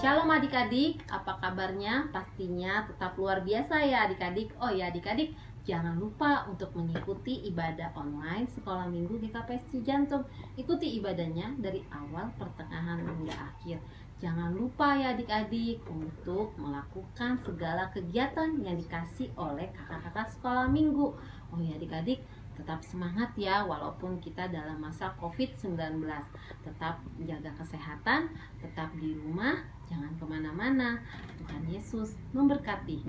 Shalom adik-adik, apa kabarnya? Pastinya tetap luar biasa ya adik-adik. Oh ya adik-adik, jangan lupa untuk mengikuti ibadah online sekolah minggu GKP Cijantung. Ikuti ibadahnya dari awal, pertengahan, hingga akhir. Jangan lupa ya adik-adik untuk melakukan segala kegiatan yang dikasih oleh kakak-kakak sekolah minggu. Oh ya adik-adik, tetap semangat ya walaupun kita dalam masa COVID-19. Tetap jaga kesehatan, tetap di rumah, jangan kemana-mana. Tuhan Yesus memberkati.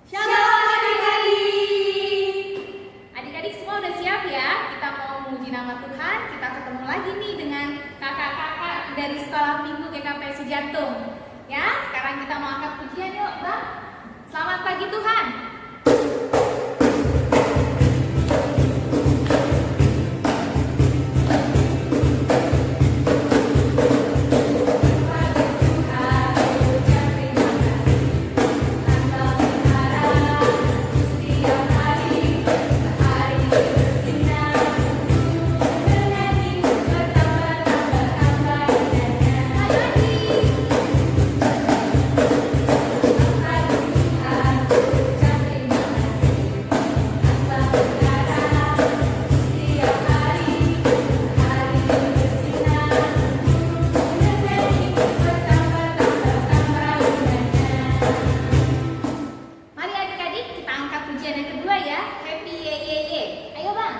Shalom adik-adik. Adik-adik semua udah siap ya? Kita mau memuji nama Tuhan. Kita ketemu lagi nih dengan kakak-kakak dari sekolah minggu GKP Cijantung. Ya, sekarang kita mau angkat pujian yuk, Bang. Selamat pagi Tuhan. Mari adik-adik kita angkat pujian yang kedua ya. Happy ye ye ye. Ayo Bang.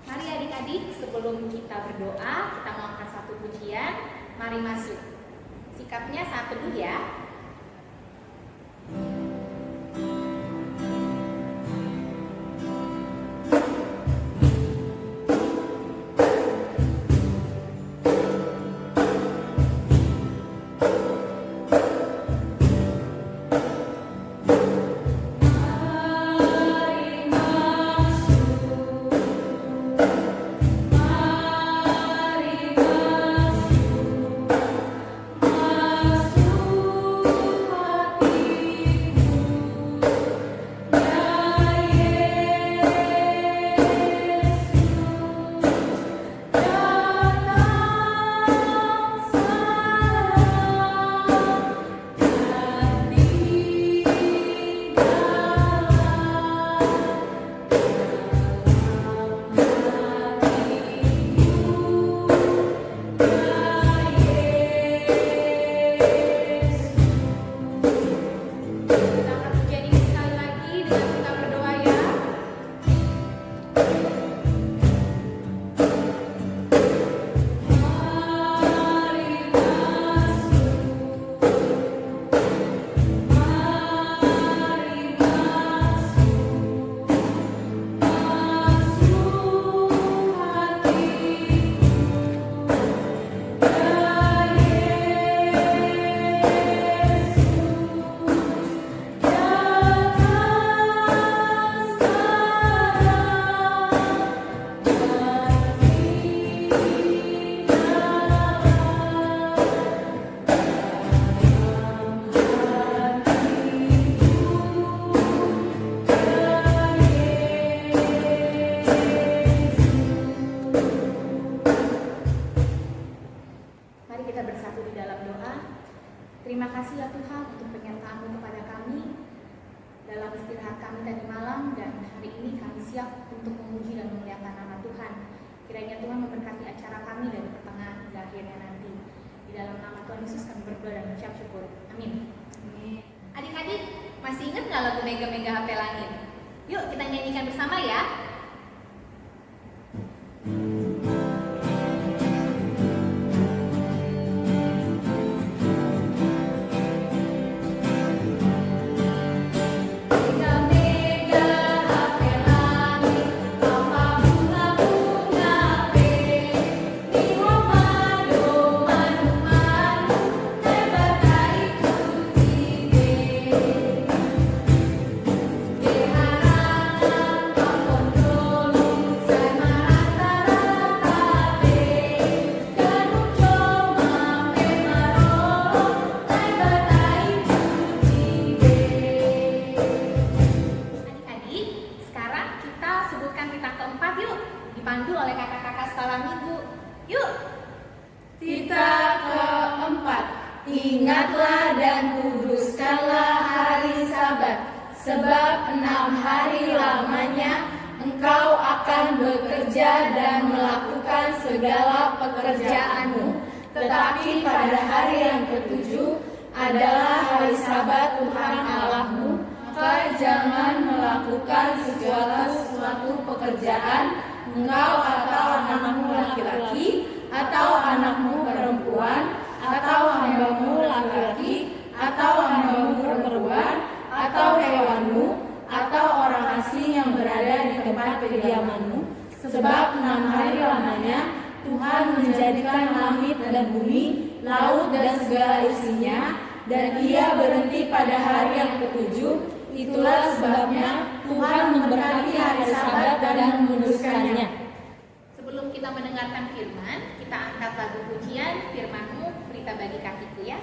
Mari adik-adik, sebelum kita berdoa, kita mau angkat satu pujian. Mari masuk. Sikapnya saat teduh ya. Kita angkat pujian ini sekali lagi dengan kita berdoa ya. Mari kita bersatu di dalam doa. Terima kasih ya Tuhan untuk penyertaan-Mu kepada kami dalam istirahat kami tadi malam, dan hari ini kami siap untuk memuji dan memuliakan nama Tuhan. Kiranya Tuhan memberkati acara kami dari pertengahan hingga akhirnya nanti. Di dalam nama Tuhan Yesus kami berdoa dan mengucap syukur. Amin. Adik-adik, masih ingat nggak lagu Mega Mega HP Langit? Yuk kita nyanyikan bersama ya. sebab 6 hari lamanya engkau akan bekerja dan melakukan segala pekerjaanmu. Tetapi pada hari yang ketujuh adalah hari Sabat Tuhan Allahmu, maka jangan melakukan segala sesuatu pekerjaan, engkau atau anakmu laki-laki, atau anakmu perempuan, atau hambamu laki-laki, atau hambamu perempuan, atau hewanmu, atau orang asing yang berada di tempat kediamanmu. Sebab 6 hari lamanya Tuhan menjadikan langit dan bumi, laut dan segala isinya, dan Ia berhenti pada hari yang ketujuh. Itulah sebabnya Tuhan memberkati hari Sabat dan menguduskannya. Sebelum kita mendengarkan firman, kita angkat lagu pujian Firman-Mu Berita Bagi Kakiku ya.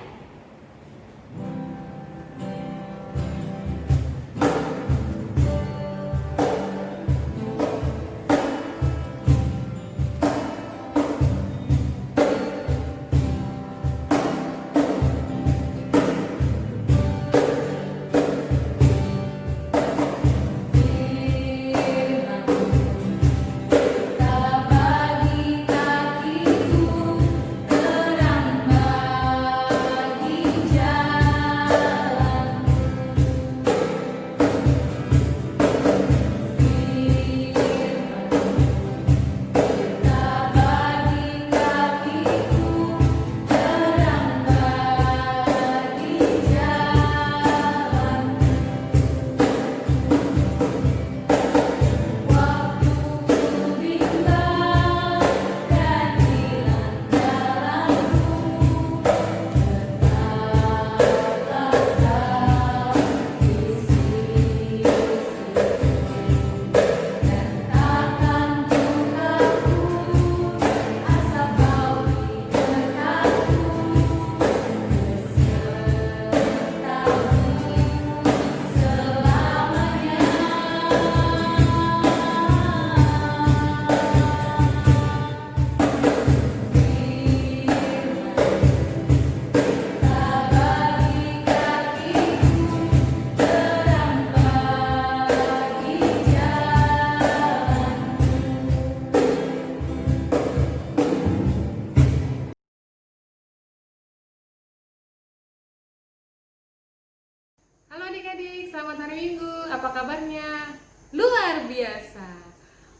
Halo adik-adik, selamat hari Minggu. Apa kabarnya? Luar biasa.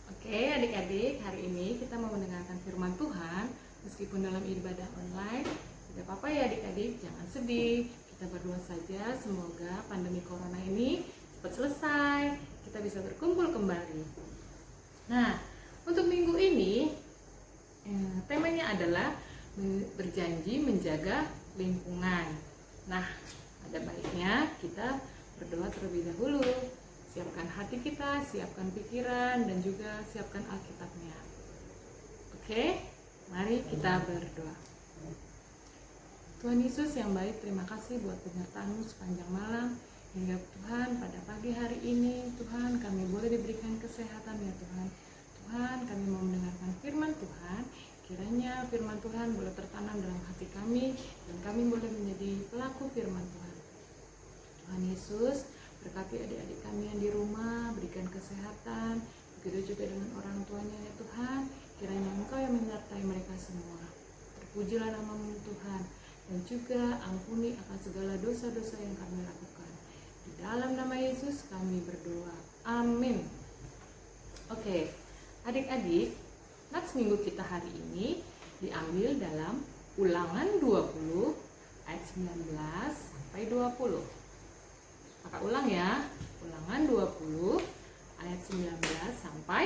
Oke adik-adik, hari ini kita mau mendengarkan firman Tuhan. Meskipun dalam ibadah online, tidak apa-apa ya adik-adik, jangan sedih. Kita berdoa saja, semoga pandemi corona ini cepat selesai, kita bisa berkumpul kembali. Nah, untuk minggu ini, temanya adalah berjanji menjaga lingkungan. Nah, ada baiknya kita berdoa terlebih dahulu. Siapkan hati kita, siapkan pikiran, dan juga siapkan Alkitabnya. Oke, mari kita berdoa. Tuhan Yesus yang baik, terima kasih buat penyertaan-Mu sepanjang malam. Hingga Tuhan pada pagi hari ini, Tuhan kami boleh diberikan kesehatan ya Tuhan. Tuhan, kami mau mendengarkan firman Tuhan. Kiranya firman Tuhan boleh tertanam dalam hati kami, dan kami boleh menjadi pelaku firman Tuhan. Tuhan Yesus, berkati adik-adik kami yang di rumah, berikan kesehatan, begitu juga dengan orang tuanya ya Tuhan. Kiranya Engkau yang menyertai mereka semua. Terpujilah nama-Mu Tuhan, dan juga ampuni akan segala dosa-dosa yang kami lakukan. Di dalam nama Yesus kami berdoa. Amin. Oke, adik-adik, nats minggu kita hari ini diambil dalam Ulangan 20 ayat 19 sampai 20. Maka ulang ya, Ulangan 20 ayat 19 sampai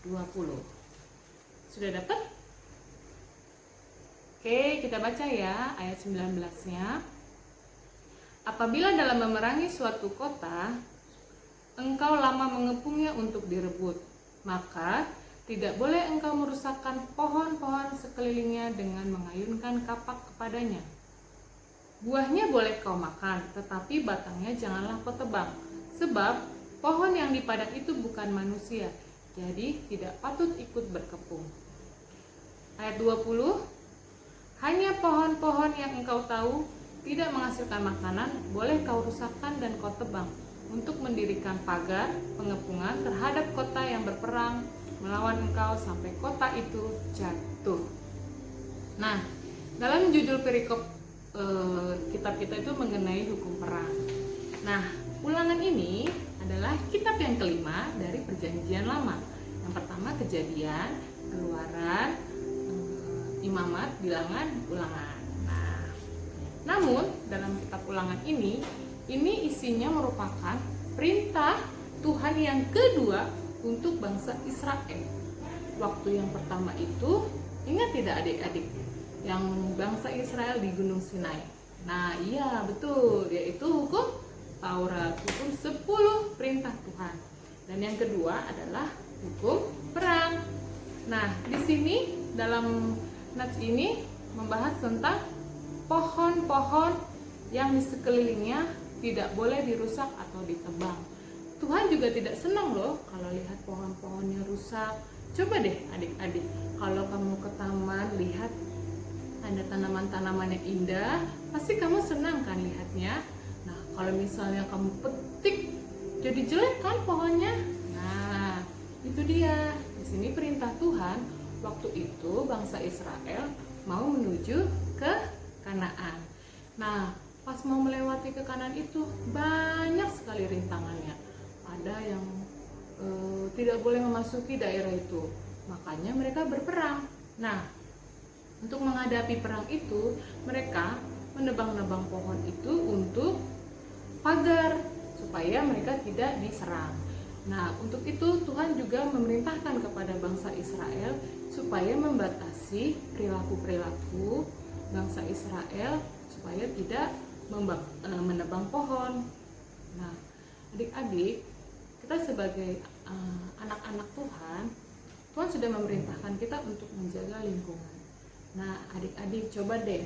20. Sudah dapat? Oke, kita baca ya ayat 19-nya. Apabila dalam memerangi suatu kota, engkau lama mengepungnya untuk direbut, maka tidak boleh engkau merusakkan pohon-pohon sekelilingnya dengan mengayunkan kapak kepadanya. Buahnya boleh kau makan, tetapi batangnya janganlah kau tebang, sebab pohon yang di padang itu bukan manusia, jadi tidak patut ikut berkepung. Ayat 20, hanya pohon-pohon yang engkau tahu tidak menghasilkan makanan, boleh kau rusakkan dan kau tebang. untuk mendirikan pagar pengepungan terhadap kota yang berperang melawan engkau sampai kota itu jatuh. Nah, dalam judul perikop kitab kita itu mengenai hukum perang. Nah, Ulangan ini adalah kitab yang kelima dari Perjanjian Lama. Yang pertama Kejadian, Keluaran, Imamat, Bilangan, Ulangan. Nah, namun dalam kitab Ulangan ini isinya merupakan perintah Tuhan yang kedua untuk bangsa Israel. Waktu yang pertama itu, ingat tidak adik-adik, yang bangsa Israel di Gunung Sinai. Nah, iya betul, yaitu hukum Taurat, hukum 10 perintah Tuhan. Dan yang kedua adalah hukum perang. Nah, di sini dalam nats ini membahas tentang pohon-pohon yang di sekelilingnya tidak boleh dirusak atau ditebang. Tuhan juga tidak senang loh kalau lihat pohon-pohonnya rusak. Coba deh adik-adik, kalau kamu ke taman lihat ada tanaman-tanaman yang indah, pasti kamu senang kan lihatnya. Nah, kalau misalnya kamu petik jadi jelek kan pohonnya. Nah, itu dia. Di sini perintah Tuhan waktu itu bangsa Israel mau menuju ke Kanaan. Nah, pas mau melewati ke Kanaan itu banyak sekali rintangannya. Ada yang tidak boleh memasuki daerah itu. Makanya mereka berperang. Nah, untuk menghadapi perang itu, mereka menebang-nebang pohon itu untuk pagar supaya mereka tidak diserang. Nah, untuk itu Tuhan juga memerintahkan kepada bangsa Israel supaya membatasi perilaku-perilaku bangsa Israel supaya tidak menebang pohon. Nah, adik-adik, kita sebagai anak-anak Tuhan sudah memerintahkan kita untuk menjaga lingkungan. Nah, adik-adik coba deh,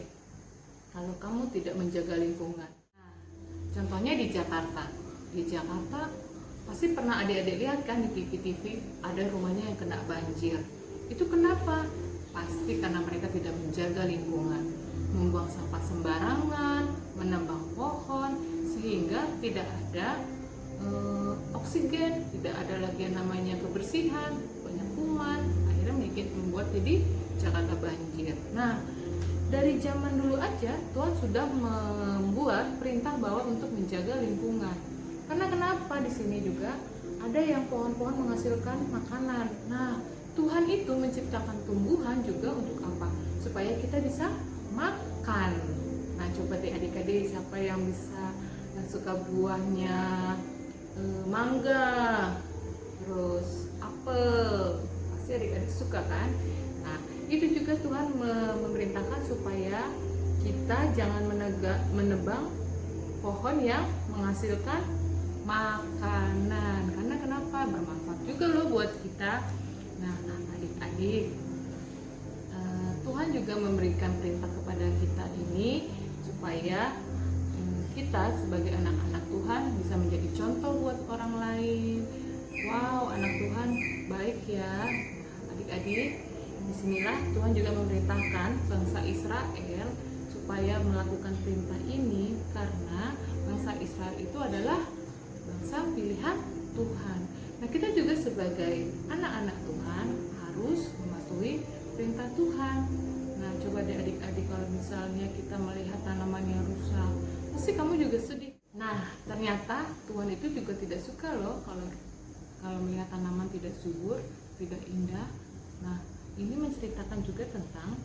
kalau kamu tidak menjaga lingkungan. Nah, contohnya di Jakarta. Di Jakarta pasti pernah adik-adik lihat kan di TV-TV ada rumahnya yang kena banjir. Itu kenapa? Pasti karena mereka tidak menjaga lingkungan, membuang sampah sembarangan, menebang pohon, sehingga tidak ada oksigen, tidak ada lagi yang namanya kebersihan, banyak kuman, akhirnya membuat jadi Jakarta banjir. Nah, dari zaman dulu aja Tuhan sudah membuat perintah bahwa untuk menjaga lingkungan. Karena kenapa di sini juga ada yang pohon-pohon menghasilkan makanan. Nah, Tuhan itu menciptakan tumbuhan juga untuk apa? Supaya kita bisa makan. Nah, coba deh adik-adik siapa yang suka buahnya, mangga, terus apel, pasti adik-adik suka kan? Nah, itu juga Tuhan memerintahkan supaya kita jangan menebang pohon yang menghasilkan makanan. Karena kenapa? Bermanfaat juga loh buat kita. Nah, adik-adik, Tuhan juga memberikan perintah kepada kita ini supaya kita sebagai anak-anak Tuhan bisa menjadi contoh buat orang lain. Wow, anak Tuhan baik ya. Nah, adik-adik, disinilah Tuhan juga memerintahkan bangsa Israel supaya melakukan perintah ini karena bangsa Israel itu adalah bangsa pilihan Tuhan. Nah, kita juga sebagai anak-anak Tuhan harus mematuhi perintah Tuhan. Nah, coba deh adik-adik, kalau misalnya kita melihat tanaman yang rusak, pasti kamu juga sedih. Nah, ternyata Tuhan itu juga tidak suka loh kalau melihat tanaman tidak subur, tidak indah. Nah, ini menceritakan juga tentang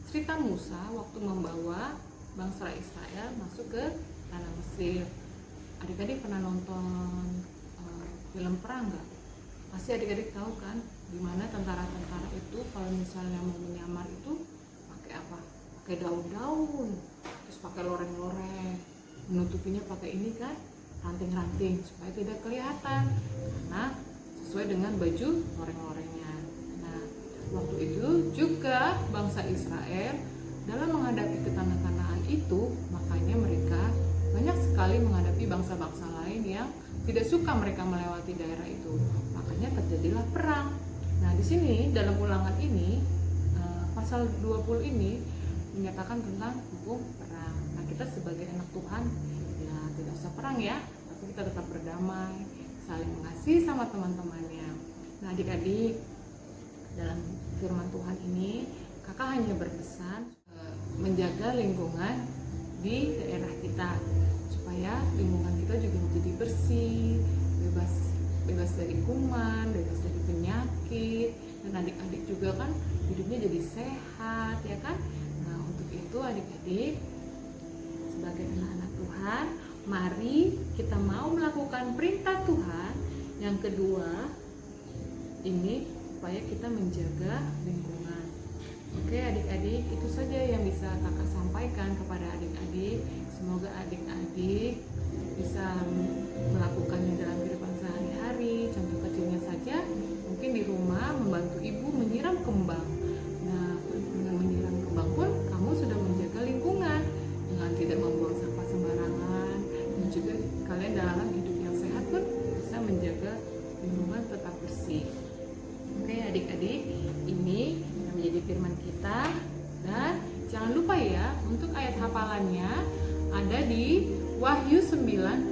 cerita Musa waktu membawa bangsa Israel masuk ke tanah Mesir. Adik-adik pernah nonton film perang nggak? Pasti adik-adik tahu kan, gimana tentara-tentara itu kalau misalnya mau menyamar itu pakai apa? Pakai daun-daun, terus pakai loreng-loreng, menutupinya pakai ini kan, ranting-ranting supaya tidak kelihatan, karena sesuai dengan baju loreng-lorengnya. Nah, waktu itu juga bangsa Israel dalam menghadapi ke tanah Kanaan itu, makanya mereka banyak sekali menghadapi bangsa-bangsa lain yang tidak suka mereka melewati daerah itu. Makanya terjadilah perang. Nah, di sini dalam Ulangan ini pasal 20 ini menyatakan tentang hukum perang. Nah, kita sebagai anak Tuhan ya tidak usah perang ya, tapi kita tetap berdamai. berdamai, saling mengasihi sama teman-temannya. Nah adik-adik, dalam firman Tuhan ini kakak hanya berpesan menjaga lingkungan di daerah kita supaya lingkungan kita juga menjadi bersih, bebas dari kuman, bebas dari penyakit, dan adik-adik juga kan hidupnya jadi sehat, ya kan? Nah untuk itu adik-adik sebagai anak-anak Tuhan, mari kita mau melakukan perintah Tuhan. Yang kedua ini supaya kita menjaga lingkungan. Oke adik-adik, itu saja yang bisa kakak sampaikan kepada adik-adik. Semoga adik-adik bisa melakukannya dalam kehidupan sehari-hari. Contoh kecilnya saja, mungkin di rumah membantu ibu menyiram kembang. Nah, dengan menyiram kembang pun kamu sudah menjaga lingkungan dengan tidak membuang sampah sembarangan, dan juga kalian dalam hidup yang sehat pun bisa menjaga lingkungan tetap bersih. Oke adik-adik, ini yang menjadi firman kita, dan jangan lupa ya untuk ayat hafalannya ada di Wahyu 9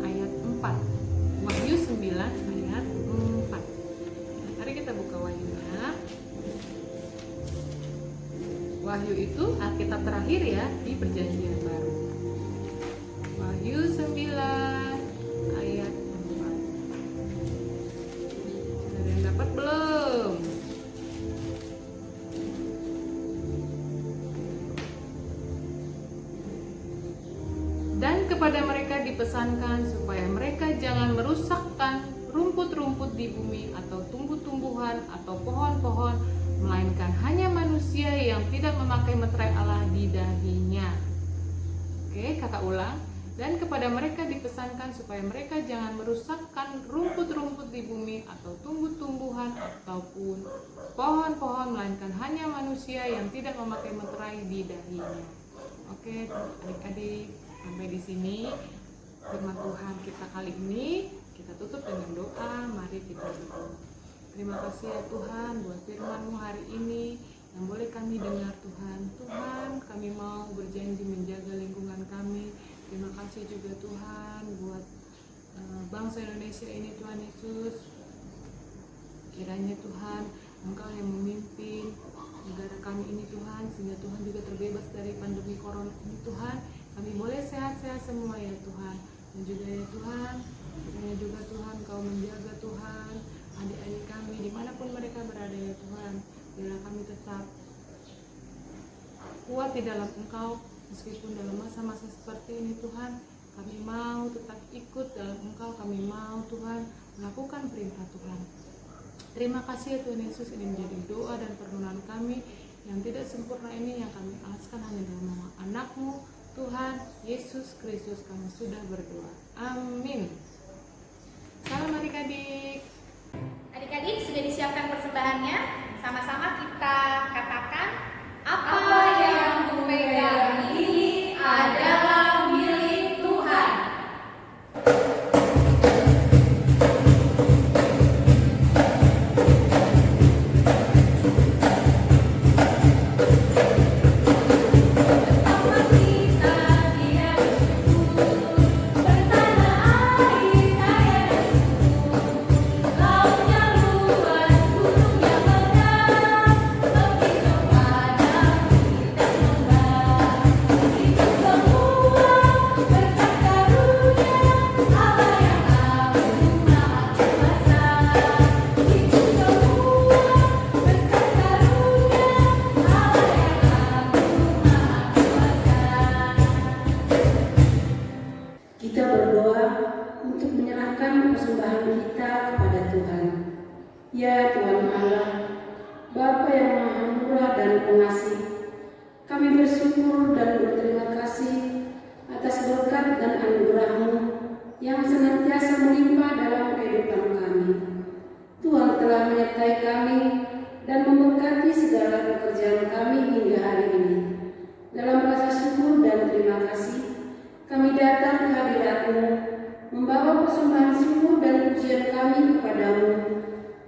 ayat 4. Wahyu 9 ayat 4. Mari kita buka Wahyunya. Wahyu itu Alkitab terakhir ya di Perjanjian Baru. Wahyu 9 ayat 4. Ada yang dapat belum? Dan kepada mereka dipesankan supaya mereka jangan merusakkan rumput-rumput di bumi atau tumbuh-tumbuhan atau pohon-pohon, melainkan hanya manusia yang tidak memakai meterai Allah di dahinya. Oke, kakak ulang. Dan kepada mereka dipesankan supaya mereka jangan merusakkan rumput-rumput di bumi atau tumbuh-tumbuhan ataupun pohon-pohon, melainkan hanya manusia yang tidak memakai meterai di dahinya. Oke, adik-adik, sampai di sini firman Tuhan kita kali ini. Kita tutup dengan doa. Mari kita berdoa. Terima kasih ya Tuhan buat firman-Mu hari ini yang boleh kami dengar Tuhan. Tuhan, kami mau berjanji menjaga lingkungan kami. Terima kasih juga Tuhan buat bangsa Indonesia ini Tuhan Yesus. Kiranya Tuhan Engkau yang memimpin negara kami ini Tuhan, sehingga Tuhan juga terbebas dari pandemi corona ini Tuhan. Kami boleh sehat-sehat semua ya Tuhan. Dan juga ya Tuhan, kiranya juga Tuhan Kau menjaga Tuhan adik-adik kami dimanapun mereka berada ya Tuhan. Biarlah kami tetap kuat di dalam Engkau, meskipun dalam masa-masa seperti ini Tuhan. Kami mau tetap ikut dalam Engkau. Kami mau Tuhan melakukan perintah Tuhan. Terima kasih ya Tuhan Yesus, ini menjadi doa dan permohonan kami yang tidak sempurna ini yang kami alaskan hanya dalam nama anak-Mu Tuhan Yesus Kristus kami sudah berdoa. Amin. Salam adik-adik. Adik-adik sudah disiapkan persembahannya? Sama-sama kita katakan, Apa yang kupegang ini adalah milik Tuhan. Kita berdoa untuk menyerahkan persembahan kita kepada Tuhan. Ya Tuhan Allah, Bapa yang Maha Murah dan Pengasih, kami bersyukur dan berterima kasih atas berkat dan anugerah-Mu yang senantiasa melimpah dalam kehidupan kami. Tuhan telah menyertai kami dan memberkati segala pekerjaan kami hingga hari ini. Dalam rasa syukur dan terima kasih, kami datang ke hadirat-Mu, membawa persembahan syukur dan pujian kami kepadamu,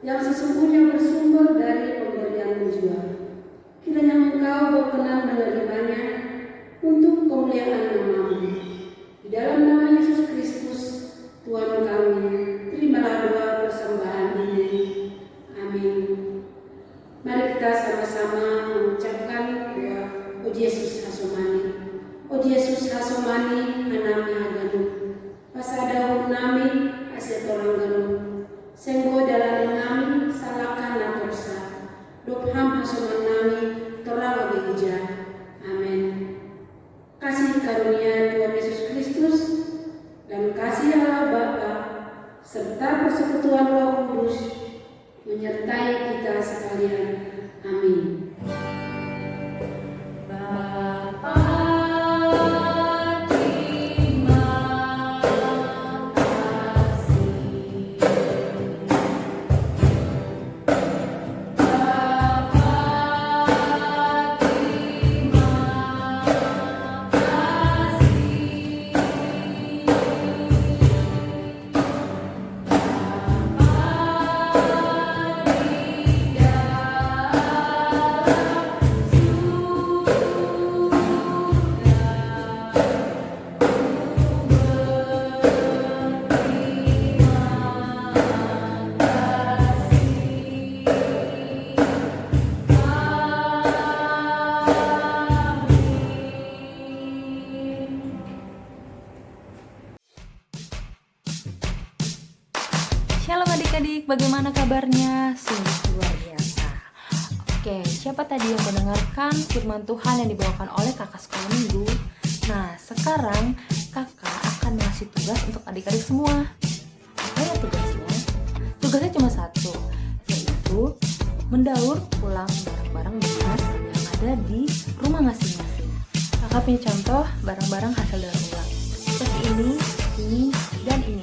yang sesungguhnya bersumber dari pemberian-Mu jua. Kiranya Engkau berkenan menerimanya untuk kemuliaan nama-Mu. Di dalam nama Yesus Kristus, Tuhan kami. persekutuan Roh Kudus menyertai kita sekalian. Amin. Shalom adik-adik, bagaimana kabarnya? Sungguh luar biasa. Oke, siapa tadi yang mendengarkan firman Tuhan yang dibawakan oleh kakak sekolah minggu? Nah, sekarang kakak akan ngasih tugas untuk adik-adik semua. Apa ya tugasnya? Tugasnya cuma satu, yaitu mendaur ulang barang-barang bekas yang ada di rumah masing-masing. Kakak punya contoh barang-barang hasil daur ulang. Seperti ini, dan ini.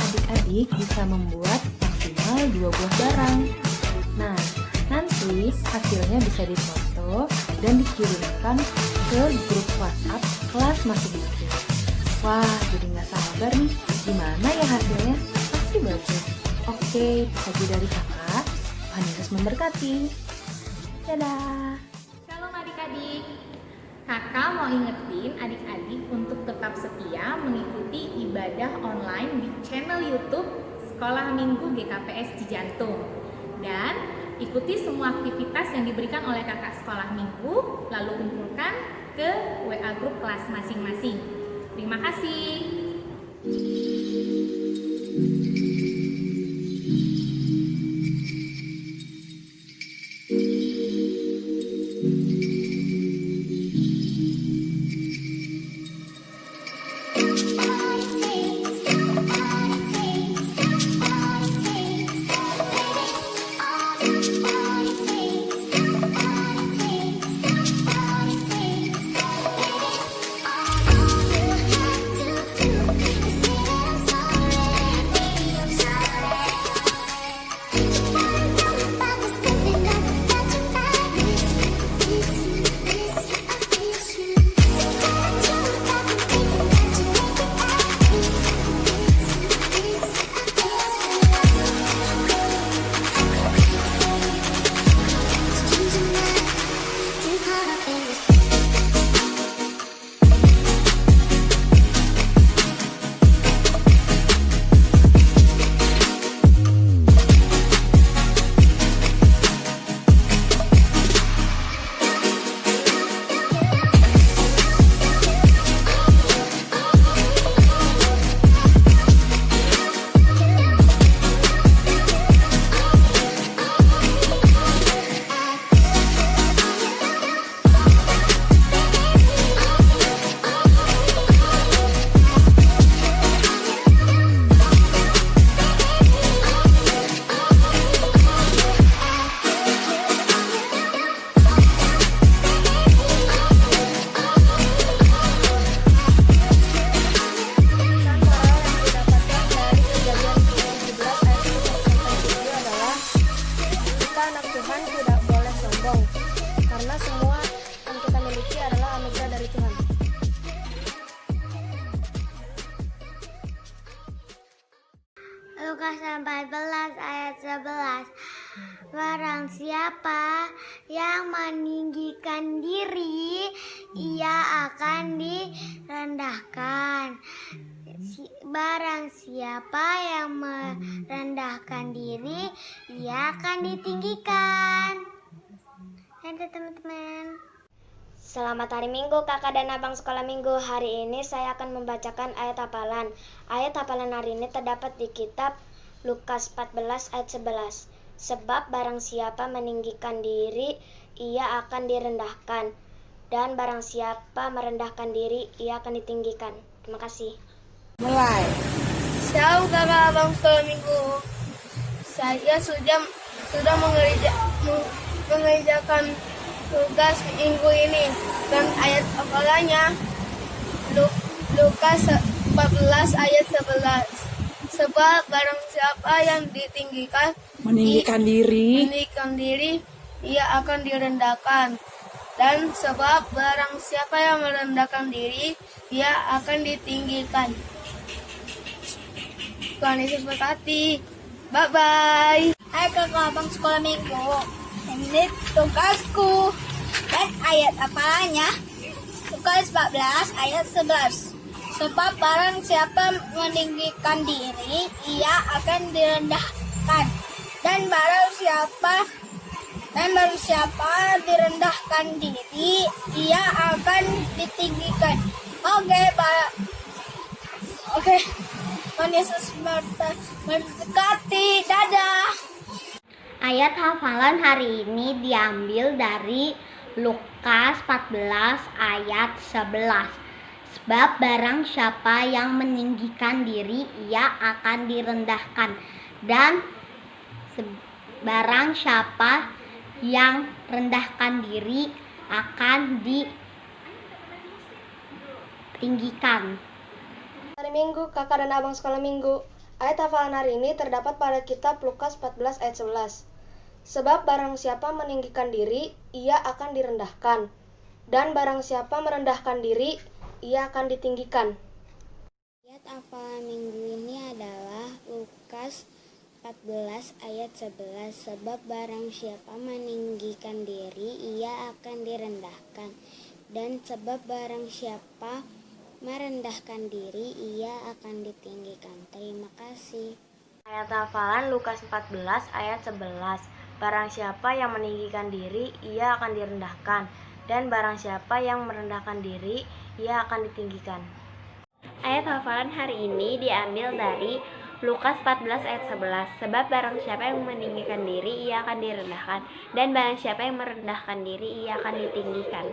Adik-adik bisa membuat maksimal 2 buah barang. Nah, nanti hasilnya bisa difoto dan dikirimkan ke grup WhatsApp kelas masing-masing. Wah, jadi nggak sabar nih, gimana ya hasilnya? Pasti bagus. Oke, itu dari kakak. Tuhan Yesus memberkati. Dadah. Shalom adik-adik. Kakak mau ingetin adik-adik untuk tetap setia mengikuti ibadah online di channel YouTube Sekolah Minggu GKPS Cijantung. Dan ikuti semua aktivitas yang diberikan oleh kakak sekolah minggu, lalu kumpulkan ke WA grup kelas masing-masing. Terima kasih. Lukas 14 ayat 11. Barang siapa yang meninggikan diri, ia akan direndahkan. Barang siapa yang merendahkan diri, ia akan ditinggikan. Ada teman-teman. Selamat hari Minggu kakak dan abang sekolah minggu. Hari ini saya akan membacakan ayat hafalan. Ayat hafalan hari ini terdapat di kitab Lukas 14 ayat 11. Sebab barang siapa meninggikan diri, ia akan direndahkan. Dan barang siapa merendahkan diri, ia akan ditinggikan. Terima kasih. Mulai. Shalom kakak abang sekolah minggu. Saya sudah mengerjakan tugas minggu ini dan ayat hafalannya Lukas 14 ayat 11. Sebab barang siapa yang meninggikan diri, ia akan direndahkan. Dan sebab barang siapa yang merendahkan diri, ia akan ditinggikan. Tuhan Yesus berkati. Bye-bye. Hai kakak abang sekolah minggu. Ini tugasku. Dan ayat hafalannya Lukas 14 ayat 11. Sebab barang siapa meninggikan diri, ia akan direndahkan. Dan barang siapa direndahkan diri, ia akan ditinggikan. Oke. Tuhan Yesus memberkati. Dadah. Ayat hafalan hari ini diambil dari Lukas 14 ayat 11. Sebab barang siapa yang meninggikan diri, ia akan direndahkan. Dan barang siapa yang rendahkan diri akan ditinggikan. Hari Minggu, kakak dan abang sekolah minggu. Ayat hafalan hari ini terdapat pada kitab Lukas 14 ayat 11. Sebab barang siapa meninggikan diri, ia akan direndahkan. Dan barang siapa merendahkan diri, ia akan ditinggikan. Ayat hafalan minggu ini adalah Lukas 14 ayat 11. Sebab barang siapa meninggikan diri, ia akan direndahkan. Dan sebab barang siapa merendahkan diri, ia akan ditinggikan. Terima kasih. Ayat hafalan Lukas 14 ayat 11. Barang siapa yang meninggikan diri, ia akan direndahkan. Dan barang siapa yang merendahkan diri, ia akan ditinggikan. Ayat hafalan hari ini diambil dari Lukas 14 ayat 11. Sebab barang siapa yang meninggikan diri, ia akan direndahkan. Dan barang siapa yang merendahkan diri, ia akan ditinggikan.